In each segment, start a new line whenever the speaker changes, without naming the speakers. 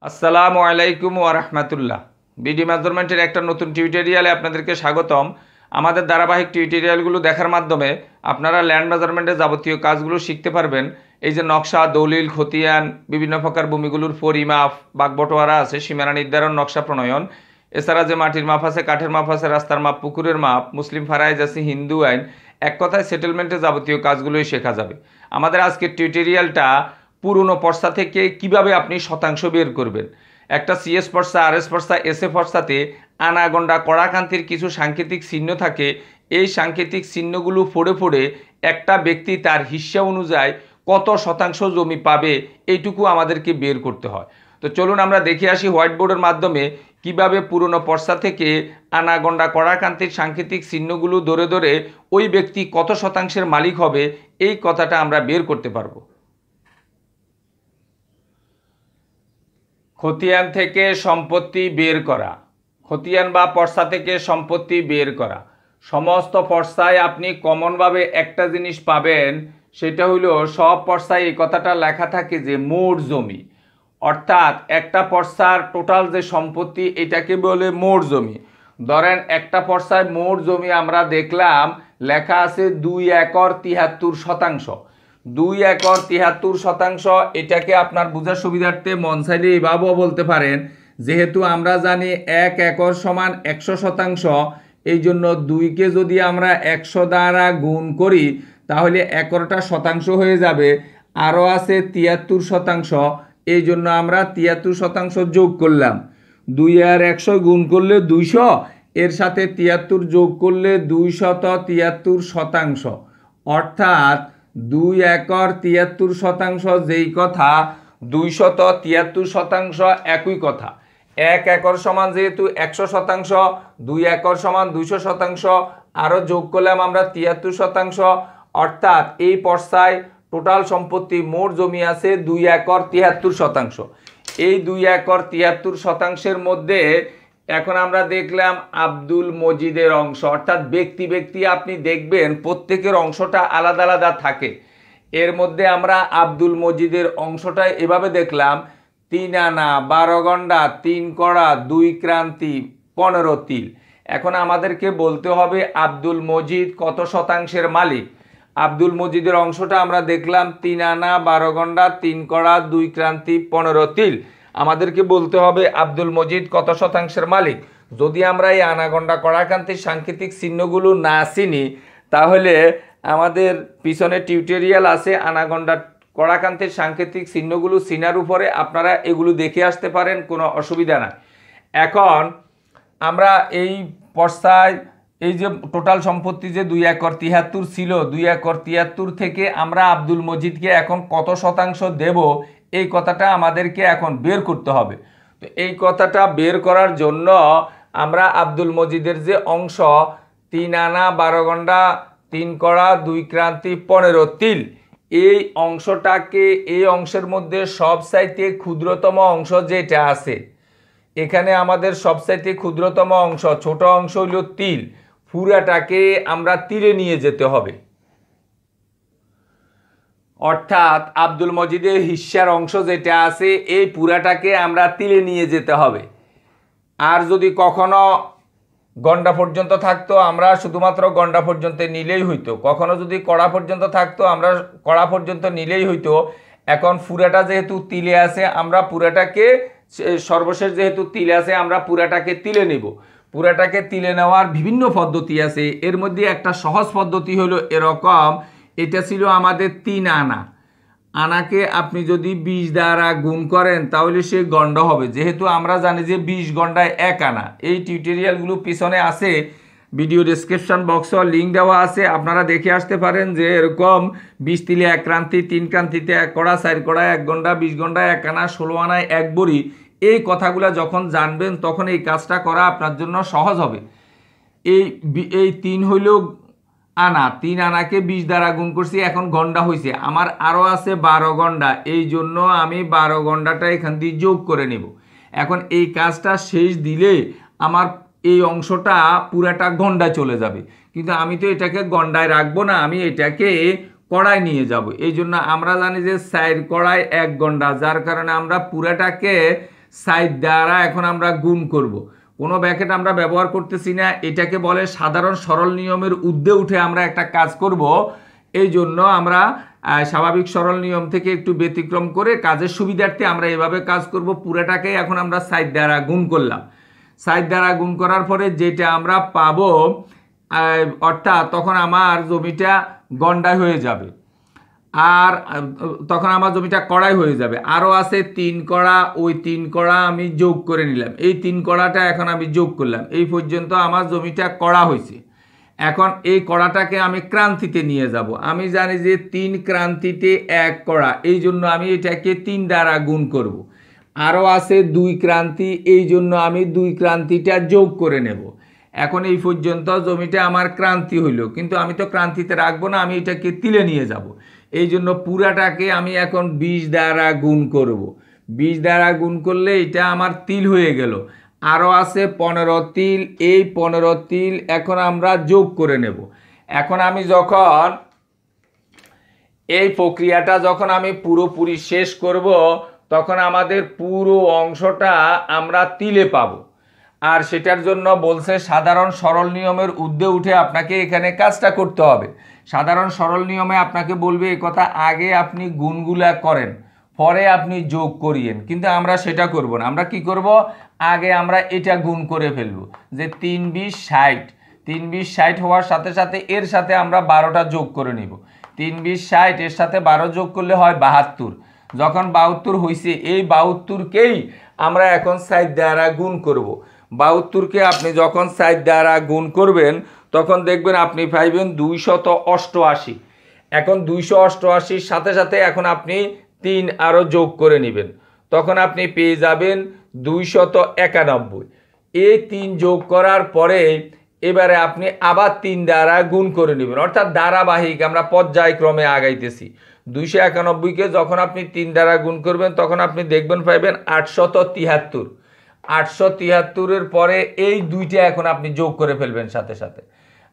আসসালামু আলাইকুম ওয়া রাহমাতুল্লাহ। বিডি মেজারমেন্টের একটা নতুন টিউটোরিয়ালে আপনাদেরকে স্বাগতম। আমাদের ধারাবাহিক টিউটোরিয়ালগুলো দেখার মাধ্যমে আপনারা ল্যান্ড মেজারমেন্টের যাবতীয় কাজগুলো শিখতে পারবেন। এই যে নকশা, দলিল, খতিয়ান, বিভিন্ন প্রকার ভূমিগুলোর পরিমাপ, বাগবটোয়ারা আছে, সীমানা নির্ধারণ, নকশা প্রণয়ন, এছাড়া যে মাটির মাপ আছে, কাঠের মাপ আছে, রাস্তার মাপ, পুকুরের মাপ, মুসলিম ফারাইজ আছে, হিন্দু আইন, এক কথায় সেটেলমেন্টের যাবতীয় কাজগুলোই শেখা যাবে। আমাদের আজকের টিউটোরিয়ালটা পুরনো পর্সা থেকে কিভাবে আপনি শতাংশ বের করবেন। একটা সিএস পর্সা, আরএস পর্সা, এসএ পর্সাতে আনাগন্ডা কড়াকান্তির কিছু সাংকেতিক চিহ্ন থাকে। এই সাংকেতিক চিহ্নগুলো পড়ে পড়ে একটা ব্যক্তি তার হিস্সা অনুযায়ী কত শতাংশ জমি পাবে এইটুকু আমাদেরকে বের করতে হয়। তো চলুন আমরা দেখে আসি হোয়াইট বোর্ডের মাধ্যমে কিভাবে পুরনো পর্সা থেকে আনাগন্ডা কড়াকান্তির সাংকেতিক চিহ্নগুলো ধরে ধরে ওই ব্যক্তি কত শতাংশের মালিক হবে এই কথাটা আমরা বের করতে পারবো। খতিয়ান থেকে সম্পত্তি বের করা। খতিয়ান বা পর্সা থেকে সম্পত্তি বের করা। সমস্ত পর্সায় আপনি কমনভাবে একটা জিনিস পাবেন, সেটা হলো সব পর্সায় এই কথাটা লেখা থাকে যে মোট জমি, অর্থাৎ একটা পর্সার টোটাল যে সম্পত্তি এটাকে বলে মোট জমি। ধরেন একটা পর্সায় মোট জমি আমরা দেখলাম লেখা আছে 2 একর 73 শতাংশ। 2 একর 73 শতাংশ, এটাকে আপনার বোঝার সুবিধার্থে মন চাইলে এভাবেও বলতে পারেন, যেহেতু আমরা জানি 1 একর সমান 100 শতাংশ, এই জন্য 2কে যদি আমরা 100 দ্বারা গুণ করি তাহলে একরটা শতাংশ হয়ে যাবে। আরও আছে 73 শতাংশ, এই জন্য আমরা 73 শতাংশ যোগ করলাম। 2 আর 100 গুণ করলে 200, এর সাথে 73 যোগ করলে 273 শতাংশ, অর্থাৎ 2 একর 73 শতাংশ যেই কথা, 273 শতাংশ একই কথা। 1 একর সমান যেহেতু 100 শতাংশ, 2 একর সমান 200 শতাংশ, আরও যোগ করলাম আমরা 73 শতাংশ, অর্থাৎ এই পর্সায় টোটাল সম্পত্তি মোট জমি আছে 2 একর 73 শতাংশ। এই 2 একর 73 শতাংশের মধ্যে এখন আমরা দেখলাম আব্দুল মজিদের অংশ, অর্থাৎ ব্যক্তি ব্যক্তি আপনি দেখবেন প্রত্যেকের অংশটা আলাদা আলাদা থাকে। এর মধ্যে আমরা আব্দুল মজিদের অংশটা এভাবে দেখলাম 3 আনা 12 গন্ডা 3 কড়া 2 ক্রান্তি 15 তিল। এখন আমাদেরকে বলতে হবে আব্দুল মজিদ কত শতাংশের মালিক। আব্দুল মজিদের অংশটা আমরা দেখলাম 3 আনা 12 গন্ডা 3 কড়া 2 ক্রান্তি 15 তিল। আমাদেরকে বলতে হবে আব্দুল মজিদ কত শতাংশের মালিক। যদি আমরা এই আনাগন্ডা কড়াকান্তির সাংকেতিক চিহ্নগুলো না চিনি তাহলে আমাদের পিছনে টিউটোরিয়াল আছে আনাগন্ডা কড়াকান্তির সাংকেতিক চিহ্নগুলো চিনার উপরে, আপনারা এগুলো দেখে আসতে পারেন, কোনো অসুবিধা নাই। এখন আমরা এই পর্সায় এই যে টোটাল সম্পত্তি যে 2 একর 73 ছিল, 2 একর 73 থেকে আমরা আব্দুল মজিদকে এখন কত শতাংশ দেব এই কথাটা আমাদেরকে এখন বের করতে হবে। তো এই কথাটা বের করার জন্য আমরা আব্দুল মজিদের যে অংশ 3 আনা 12 গন্ডা 3 কড়া 2 ক্রান্তি 15 তিল, এই অংশটাকে, এই অংশের মধ্যে সবচাইতে ক্ষুদ্রতম অংশ যেটা আছে, এখানে আমাদের সবচাইতে ক্ষুদ্রতম অংশ ছোট অংশ হইল তিল, পুরাটাকে আমরা তিলে নিয়ে যেতে হবে। অর্থাৎ আব্দুল মজিদের হিস্সার অংশ যেটা আছে এই পুরাটাকে আমরা তিলে নিয়ে যেতে হবে। আর যদি কখনো গন্ডা পর্যন্ত থাকতো আমরা শুধুমাত্র গন্ডা পর্যন্ত নিলেই হইতো, কখনো যদি কড়া পর্যন্ত থাকতো আমরা কড়া পর্যন্ত নিলেই হইতো। এখন পুরাটা যেহেতু তিলে আছে আমরা পুরাটাকে, সর্বশেষ যেহেতু তিলে আছে আমরা পুরাটাকে তিলে নেব। পুরাটাকে তিলে নেওয়ার বিভিন্ন পদ্ধতি আছে, এর মধ্যে একটা সহজ পদ্ধতি হলো এরকম, এটা ছিল আমাদের 3 আনা। আনাকে আপনি যদি 20 দ্বারা গুণ করেন তাহলে সে গন্ডা হবে, যেহেতু আমরা জানি যে 20 গন্ডায় 1 আনা। এই টিউটোরিয়ালগুলো পিছনে আছে, ভিডিও ডেসক্রিপশন বক্সে লিঙ্ক দেওয়া আছে, আপনারা দেখে আসতে পারেন যে এরকম 20 তিলে 1 ক্রান্তি, 3 ক্রান্তিতে 1 কড়া, 4 কড়া 1 গন্ডা, 20 গন্ডায় 1 আনা, 16 আনায় 1 বড়ি। এই কথাগুলো যখন জানবেন তখন এই কাজটা করা আপনার জন্য সহজ হবে। এই 3 হইল আনা, 3 আনাকে 20 দ্বারা গুণ করছি, এখন গন্ডা হয়েছে আমার, আরও আছে 12 গন্ডা, এই জন্য আমি 12 গন্ডাটা এখান দিয়ে যোগ করে নেব। এখন এই কাজটা শেষ দিলে আমার এই অংশটা পুরাটা গন্ডায় চলে যাবে, কিন্তু আমি তো এটাকে গন্ডায় রাখবো না, আমি এটাকে কড়াই নিয়ে যাব। এই জন্য আমরা জানি যে 4 কড়াই 1 গন্ডা, যার কারণে আমরা পুরাটাকে সাইড দ্বারা এখন আমরা গুণ করব। কোনো ব্র্যাকেট আমরা ব্যবহার করতেছি না, এটাকে বলে সাধারণ সরল নিয়মের ঊর্ধ্বে উঠে আমরা একটা কাজ করব। এই জন্য আমরা স্বাভাবিক সরল নিয়ম থেকে একটু ব্যতিক্রম করে কাজের সুবিধার্থে আমরা এভাবে কাজ করব। পুরাটাকে এখন আমরা সাইড দ্বারা গুণ করলাম। সাইড দ্বারা গুণ করার পরে যেটা আমরা পাবো, অর্থাৎ তখন আমার জমিটা গন্ডায় হয়ে যাবে, আর তখন আমার জমিটা কড়াই হয়ে যাবে। আরও আছে 3 কড়া, ওই 3 কড়া আমি যোগ করে নিলাম, এই 3 কড়াটা এখন আমি যোগ করলাম, এই পর্যন্ত আমার জমিটা কড়া হয়েছে। এখন এই কড়াটাকে আমি ক্রান্তিতে নিয়ে যাব। আমি জানি যে 3 ক্রান্তিতে 1 কড়া, এই জন্য আমি এটাকে 3 দ্বারা গুণ করব। আরও আছে 2 ক্রান্তি, এই জন্য আমি 2 ক্রান্তিটা যোগ করে নেব। এখন এই পর্যন্ত জমিটা আমার ক্রান্তি হইল, কিন্তু আমি তো ক্রান্তিতে রাখবো না, আমি এটাকে তিলে নিয়ে যাব। এই জন্য পুরাটাকে আমি এখন 20 দ্বারা গুণ করব। 20 দ্বারা গুণ করলে এটা আমার তিল হয়ে গেল। আরও আছে 15 তিল, এই 15 তিল এখন আমরা যোগ করে নেব। এখন আমি যখন এই প্রক্রিয়াটা যখন আমি পুরোপুরি শেষ করব, তখন আমাদের পুরো অংশটা আমরা তিলে পাবো। আর সেটার জন্য বলছে সাধারণ সরল নিয়মের ঊর্ধ্বে উঠে আপনাকে এখানে কাজটা করতে হবে। সাধারণ সরল নিয়মে আপনাকে বলবে এই কথা, আগে আপনি গুণগুলা করেন, পরে আপনি যোগ করিয়েন, কিন্তু আমরা সেটা করব না। আমরা কি করব, আগে আমরা এটা গুণ করে ফেলবো, যে 3 20 60, 3 20 60 হওয়ার সাথে সাথে এর সাথে আমরা 12টা যোগ করে নিব। 3 20 60 এর সাথে 12 যোগ করলে হয় 72। যখন 72 হয়েছে, এই 72কেই আমরা এখন 60 দ্বারা গুণ করব। 72কে আপনি যখন 60 দ্বারা গুণ করবেন, তখন দেখবেন আপনি পাইবেন 288। এখন 288 সাথে সাথে এখন আপনি 3 আরও যোগ করে নেবেন, তখন আপনি পেয়ে যাবেন 291। এই 3 যোগ করার পরে এবারে আপনি আবার 3 দ্বারা গুণ করে নেবেন, অর্থাৎ ধারাবাহিক আমরা পর্যায়ক্রমে আগাইতেছি। 291কে যখন আপনি 3 দ্বারা গুণ করবেন, তখন আপনি দেখবেন পাইবেন 873। 873-এর পরে এই দুইটা এখন আপনি যোগ করে ফেলবেন সাথে সাথে।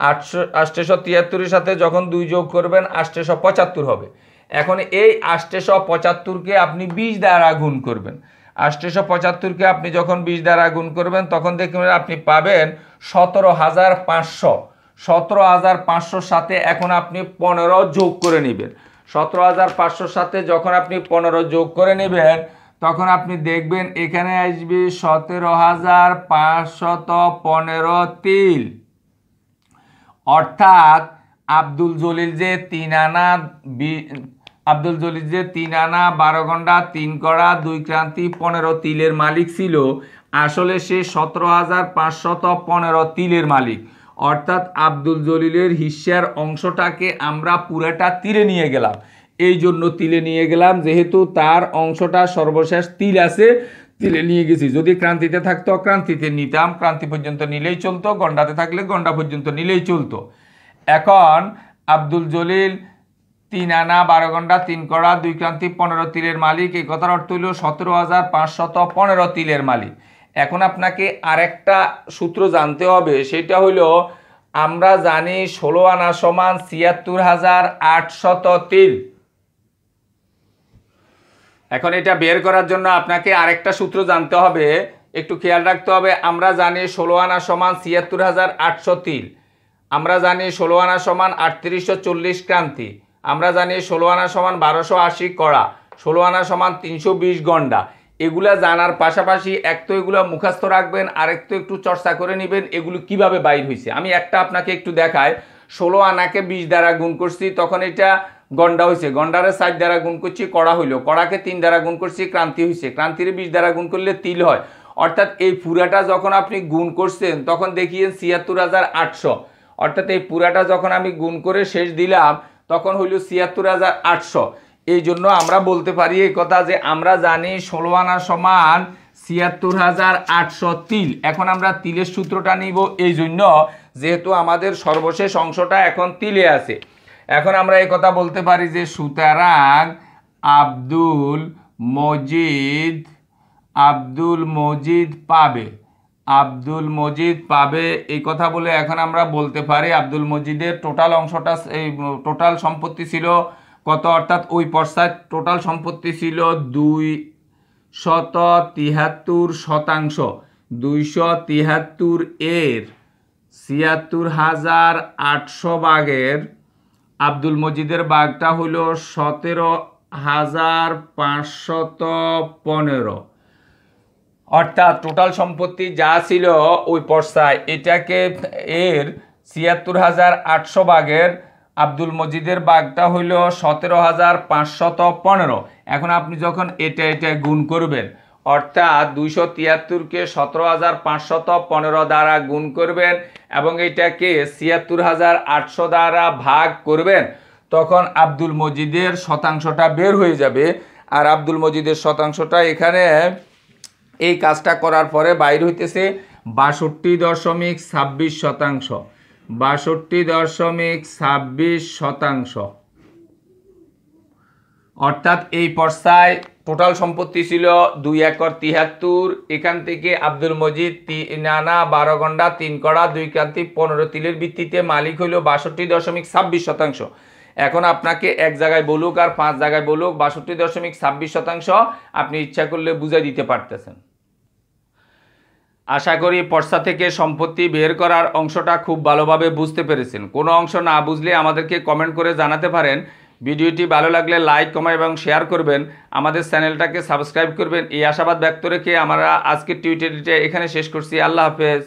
873-এর সাথে যখন 2 যোগ করবেন 875 হবে। এখন এই 875-কে আপনি 20 দ্বারা গুণ করবেন। 875-কে আপনি যখন 20 দ্বারা গুণ করবেন, তখন দেখবেন আপনি পাবেন 17,500। 17,500-র সাথে এখন আপনি 15 যোগ করে নেবেন। 17,500-র সাথে যখন আপনি 15 যোগ করে নেবেন, তখন আপনি দেখবেন এখানে আসবে 17,515 তিল। অর্থাৎ আব্দুল জলিল যে 3 আনা 12 ঘন্টা 3 কড়া 2 ক্রান্তি 15 তিলের মালিক ছিল, আসলে সে 17,515 তিলের মালিক। অর্থাৎ আব্দুল জলিলের হিস্যার অংশটাকে আমরা পুরাটা তিলে নিয়ে গেলাম। এই জন্য তিলে নিয়ে গেলাম, যেহেতু তার অংশটা সর্বশেষ তিল আছে, তিলে নিয়ে গেছি। যদি ক্রান্তিতে থাকতো ক্রান্তিতে নিতাম, ক্রান্তি পর্যন্ত নিলেই চলতো, গন্ডাতে থাকলে গন্ডা পর্যন্ত নিলেই চলতো। এখন আব্দুল জলিল 3 আনা 12 ঘন্টা 3 কড়া 2 ক্রান্তি 15 তিলের মালিক। এই কথার অর্থ হইল 17,515 তিলের মালিক। এখন আপনাকে আরেকটা সূত্র জানতে হবে, সেটা হইল আমরা জানি 16 আনা সমান 76,800 তিল। এখন এটা বের করার জন্য আপনাকে আরেকটা সূত্র জানতে হবে, একটু খেয়াল রাখতে হবে। আমরা জানি 16 আনা সমান 76,800 তিল। আমরা জানি 16 আনা সমান 3840 ক্রান্তি। আমরা জানি 16 আনা সমান 1280 কড়া, 16 আনা সমান 320 গন্ডা। এগুলা জানার পাশাপাশি এক তো এগুলো মুখস্থ রাখবেন, আরেক তো একটু চর্চা করে নেবেন এগুলো কিভাবে বাইর হয়েছে। আমি একটা আপনাকে একটু দেখাই। 16 আনাকে 20 দ্বারা গুণ করছি, তখন এটা গন্ডা হয়েছে। গন্ডারে 60 দ্বারা গুণ করছি, কড়া হইল। কড়াকে 3 দ্বারা গুণ করছি, ক্রান্তি হয়েছে। ক্রান্তির 20 দ্বারা গুণ করলে তিল হয়। অর্থাৎ এই পুরাটা যখন আপনি গুণ করছেন, তখন দেখিয়েন 76,800। অর্থাৎ এই পুরাটা যখন আমি গুণ করে শেষ দিলাম, তখন হইল 76,800। এই জন্য আমরা বলতে পারি এই কথা যে আমরা জানি 16 আনা সমান 76,800 তিল। এখন আমরা তিলের সূত্রটা নিব, এই জন্য যেহেতু আমাদের সর্বশেষ অংশটা এখন তিলে আছে। এখন আমরা এই কথা বলতে পারি যে সুতরাং আব্দুল মজিদ পাবে এই কথা বলে এখন আমরা বলতে পারি আব্দুল মজিদের টোটাল অংশটা, এই টোটাল সম্পত্তি ছিল কত, অর্থাৎ ওই পর্যায়ে টোটাল সম্পত্তি ছিল 273 273 এর 76,800 ভাগের আব্দুল মজিদের ভাগটা হইল 17,515। অর্থাৎ টোটাল সম্পত্তি যা ছিল ওই পর্সায় এটাকে এর 76,800 ভাগের আব্দুল মজিদের ভাগটা হইল 17,515। এখন আপনি যখন এটা গুণ করবেন, অর্থাৎ 273কে 17,515 দ্বারা গুণ করবেন এবং এটাকে 76,800 দ্বারা ভাগ করবেন, তখন আব্দুল মজিদের শতাংশটা বের হয়ে যাবে। আর আব্দুল মজিদের শতাংশটা এখানে এই কাজটা করার পরে বাইর হইতেছে 62.26%। 62.26%। অর্থাৎ এই পর্সায় টোটাল সম্পত্তি ছিল 2 একর 73। এখান থেকে আব্দুল মজিদ 3 আনা 12 গন্ডা 3 কড়া 2 কান্তি 15 তিলের ভিত্তিতে মালিক হইল 62.26%। এখন আপনাকে এক জায়গায় বলুক আর 5 জায়গায় বলুক, 62.26% আপনি ইচ্ছা করলে বুঝাই দিতে পারতেছেন। আশা করি পর্সা থেকে সম্পত্তি বের করার অংশটা খুব ভালোভাবে বুঝতে পেরেছেন। কোনো অংশ না বুঝলে আমাদেরকে কমেন্ট করে জানাতে পারেন। ভিডিওটি ভালো লাগলে লাইক, কমেন্ট এবং শেয়ার করবেন। আমাদের চ্যানেলটাকে সাবস্ক্রাইব করবেন। এই আশাবাদ ব্যক্ত রেখে আমরা আজকের টিউটোরিয়ালটা এখানে শেষ করছি। আল্লাহ হাফেজ।